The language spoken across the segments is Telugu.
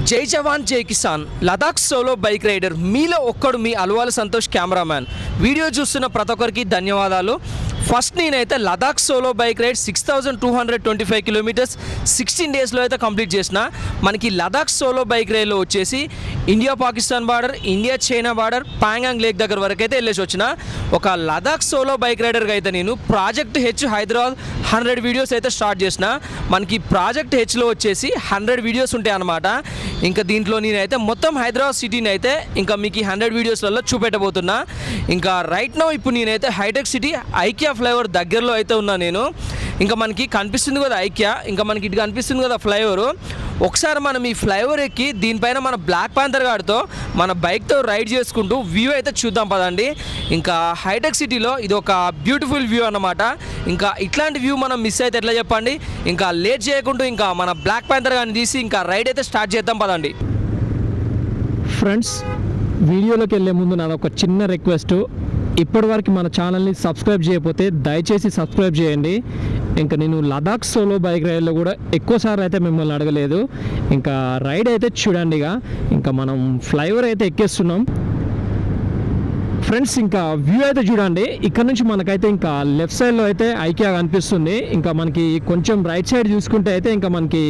జై జవాన్ జై కిసాన్ లదాఖ్ సోలో బైక్ రైడర్ మీలో ఒక్కడు మీ అల్వాల సంతోష్ కెమెరామ్యాన్. వీడియో చూస్తున్న ప్రతి ఒక్కరికి ధన్యవాదాలు. ఫస్ట్ నేనైతే Ladakh solo bike ride 6225 kilometres 16 డేస్లో అయితే కంప్లీట్ చేసిన. మనకి లదాఖ్ సోలో బైక్ రైడ్లో వచ్చేసి India Pakistan border, India China border, Pangong lake దగ్గర వరకు అయితే వెళ్ళేసి వచ్చిన. ఒక లదాఖ్ సోలో బైక్ రైడర్గా అయితే నేను ప్రాజెక్ట్ హెచ్ హైదరాబాద్ 100 వీడియోస్ అయితే స్టార్ట్ చేసిన. మనకి ప్రాజెక్ట్ హెచ్లో వచ్చేసి 100 వీడియోస్ ఉంటాయి అన్నమాట. ఇంకా దీంట్లో నేనైతే మొత్తం హైదరాబాద్ సిటీని అయితే ఇంకా మీకు 100 వీడియోస్లలో చూపెట్టబోతున్నా. ఇంకా రైట్ నౌ ఇప్పుడు నేనైతే హైటెక్ సిటీ ఐకియా ఫ్లైఓవర్ దగ్గరలో అయితే ఉన్నా నేను. ఇంకా మనకి కనిపిస్తుంది కదా ఐకియా, ఇంకా మనకి ఇటు కనిపిస్తుంది కదా ఫ్లైఓవర్. ఒకసారి మనం ఈ ఫ్లైఓవర్ ఎక్కి దీనిపైన మన బ్లాక్ ప్యాంథర్ గాడితో మన బైక్తో రైడ్ చేసుకుంటూ వ్యూ అయితే చూద్దాం పదండి. ఇంకా హైటెక్ సిటీలో ఇది ఒక బ్యూటిఫుల్ వ్యూ అన్నమాట. ఇంకా ఇట్లాంటి వ్యూ మనం మిస్ అయితే ఎట్లా చెప్పండి. ఇంకా లేట్ చేయకుండా ఇంకా మన బ్లాక్ ప్యాంథర్ గాని తీసి ఇంకా రైడ్ అయితే స్టార్ట్ చేద్దాం పదండి. ఫ్రెండ్స్, వీడియోలోకి వెళ్ళే ముందు నాది ఒక చిన్న రిక్వెస్ట్. ఇప్పటివరకు మన ఛానల్ని సబ్స్క్రైబ్ చేయకపోతే దయచేసి సబ్స్క్రైబ్ చేయండి. ఇంకా నేను లదాఖ్ సోలో బైక్ రైడ్లో కూడా ఎక్కువసార్లు అయితే మిమ్మల్ని అడగలేదు. ఇంకా రైడ్ అయితే చూడండి. ఇంకా మనం ఫ్లైఓవర్ అయితే ఎక్కేస్తున్నాం ఫ్రెండ్స్. ఇంకా వ్యూ అయితే చూడండి. ఇక్కడ నుంచి మనకైతే ఇంకా లెఫ్ట్ సైడ్లో అయితే ఐకియా కనిపిస్తుంది. ఇంకా మనకి కొంచెం రైట్ సైడ్ చూసుకుంటే అయితే ఇంకా మనకి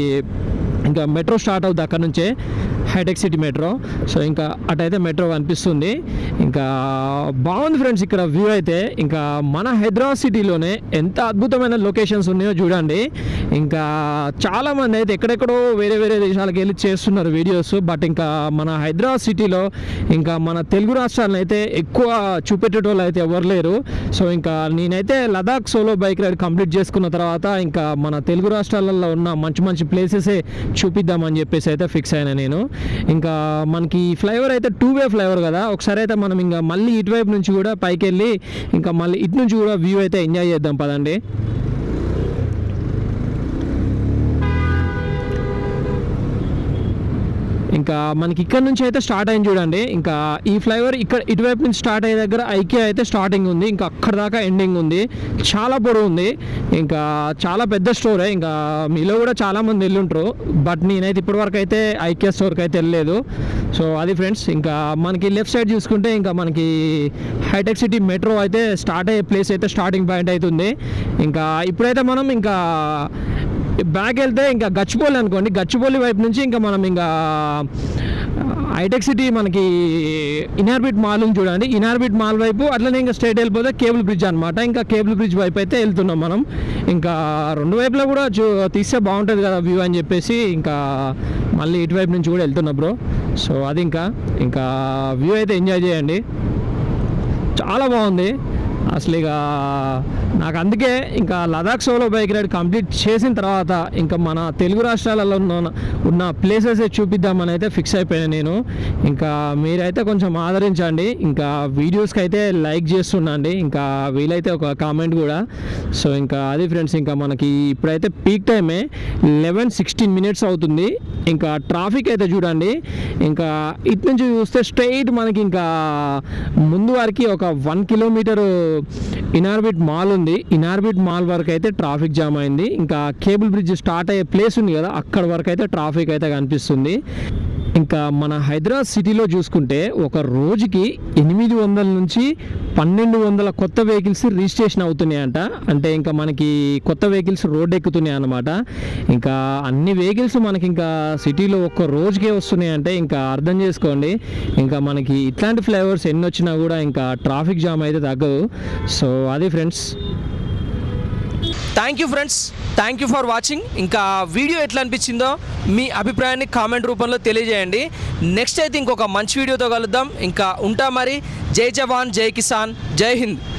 ఇంకా మెట్రో స్టార్ట్ అవుతుంది అక్కడ నుంచే, హైటెక్ సిటీ మెట్రో. సో ఇంకా అటైతే మెట్రో కనిపిస్తుంది. ఇంకా బాగుంది ఫ్రెండ్స్ ఇక్కడ వ్యూ అయితే. ఇంకా మన హైదరాబాద్ సిటీలోనే ఎంత అద్భుతమైన లొకేషన్స్ ఉన్నాయో చూడండి. ఇంకా చాలామంది అయితే ఎక్కడెక్కడో వేరే వేరే దేశాలకు వెళ్ళి చేస్తున్నారు వీడియోస్. బట్ ఇంకా మన హైదరాబాద్ సిటీలో ఇంకా మన తెలుగు రాష్ట్రాలను అయితే ఎక్కువ చూపెట్టేటోళ్ళు అయితే ఎవరు లేరు. సో ఇంకా నేనైతే Ladakh solo bike ride complete చేసుకున్న తర్వాత ఇంకా మన తెలుగు రాష్ట్రాలలో ఉన్న మంచి మంచి ప్లేసెసే చూపిద్దామని చెప్పేసి అయితే ఫిక్స్ అయినా నేను. ఇంకా మనకి ఫ్లైఓవర్ అయితే 2-వే ఫ్లైఓవర్ కదా. ఒకసారి అయితే మనం ఇంకా మళ్ళీ ఇటువైపు నుంచి కూడా పైకి వెళ్ళి ఇంకా మళ్ళీ ఇటు నుంచి కూడా వ్యూ అయితే ఎంజాయ్ చేద్దాం పదండి. ఇంకా మనకి ఇక్కడ నుంచి అయితే స్టార్ట్ అయింది చూడండి. ఇంకా ఈ ఫ్లైఓవర్ ఇక్కడ ఇటువైపు నుంచి స్టార్ట్ అయ్యే దగ్గర ఐకియా అయితే స్టార్టింగ్ ఉంది. ఇంకా అక్కడ దాకా ఎండింగ్ ఉంది. చాలా పొడవు ఉంది. ఇంకా చాలా పెద్ద స్టోరే. ఇంకా మీలో కూడా చాలామంది వెళ్ళుంటారు. బట్ నేనైతే ఇప్పటివరకు అయితే ఐకియా స్టోర్కి అయితే వెళ్ళలేదు. సో అది ఫ్రెండ్స్. ఇంకా మనకి లెఫ్ట్ సైడ్ చూసుకుంటే ఇంకా మనకి హైటెక్ సిటీ మెట్రో అయితే స్టార్ట్ అయ్యే ప్లేస్ అయితే స్టార్టింగ్ పాయింట్ అవుతుంది. ఇంకా ఇప్పుడైతే మనం ఇంకా బ్యాక్ వెళ్తే ఇంకా గచ్చిబౌలి అనుకోండి. గచ్చిబౌలి వైపు నుంచి ఇంకా మనం ఇంకా హైటెక్ సిటీ మనకి ఇనార్బిట్ మాల్ చూడండి. ఇనార్బిట్ మాల్ వైపు అట్లనే ఇంకా స్ట్రైట్ వెళ్ళిపోతే కేబుల్ బ్రిడ్జ్ అనమాట. ఇంకా కేబుల్ బ్రిడ్జ్ వైపు అయితే వెళ్తున్నాం మనం. ఇంకా రెండు వైపులా కూడా తీస్తే బాగుంటుంది కదా వ్యూ అని చెప్పేసి ఇంకా మళ్ళీ ఇటువైపు నుంచి కూడా వెళ్తున్నా బ్రో. సో అది ఇంకా వ్యూ అయితే ఎంజాయ్ చేయండి. చాలా బాగుంది అసలు. ఇక నాకు అందుకే ఇంకా Ladakh solo bike ride complete చేసిన తర్వాత ఇంకా మన తెలుగు రాష్ట్రాలలో ఉన్న ప్లేసెస్ చూపిద్దామని అయితే ఫిక్స్ అయిపోయాను నేను. ఇంకా మీరైతే కొంచెం ఆదరించండి. ఇంకా వీడియోస్కి అయితే లైక్ చేస్తుండండి. ఇంకా వీలైతే ఒక కామెంట్ కూడా. సో ఇంకా అది ఫ్రెండ్స్. ఇంకా మనకి ఇప్పుడైతే పీక్ టైమే 11:16 అవుతుంది. ఇంకా ట్రాఫిక్ అయితే చూడండి. ఇంకా ఇటు నుంచి చూస్తే స్ట్రైట్ మనకి ఇంకా ముందు వరకు ఒక 1 కిలోమీటర్ ఇనార్బిట్ మాల్ ఉంది. ఇనార్బిట్ మాల్ వరకు అయితే ట్రాఫిక్ జామ్ అయింది. ఇంకా కేబుల్ బ్రిడ్జ్ స్టార్ట్ అయ్యే ప్లేస్ ఉంది కదా, అక్కడ వరకు అయితే ట్రాఫిక్ అయితే కనిపిస్తుంది. ఇంకా మన హైదరాబాద్ సిటీలో చూసుకుంటే ఒక రోజుకి 800 నుంచి 1200 కొత్త వెహికల్స్ రిజిస్ట్రేషన్ అవుతున్నాయంట. అంటే ఇంకా మనకి కొత్త వెహికల్స్ రోడ్ ఎక్కుతున్నాయి అన్నమాట. ఇంకా అన్ని వెహికల్స్ మనకి ఇంకా సిటీలో ఒక్క రోజుకే వస్తున్నాయంటే ఇంకా అర్థం చేసుకోండి. ఇంకా మనకి ఇట్లాంటి ఫ్లైఓవర్స్ ఎన్ని వచ్చినా కూడా ఇంకా ట్రాఫిక్ జామ్ అయితే తగ్గదు. సో అది friends. Thank you friends, thank you for watching. ఇంకా వీడియో ఎట్లా అనిపించిందో మీ అభిప్రాయాన్ని కామెంట్ రూపంలో తెలియజేయండి. నెక్స్ట్ అయితే ఇంకొక మంచి వీడియోతో కలుద్దాం. ఇంకా ఉంటా మరి. జై జవాన్ జై కిసాన్, జై హింద్.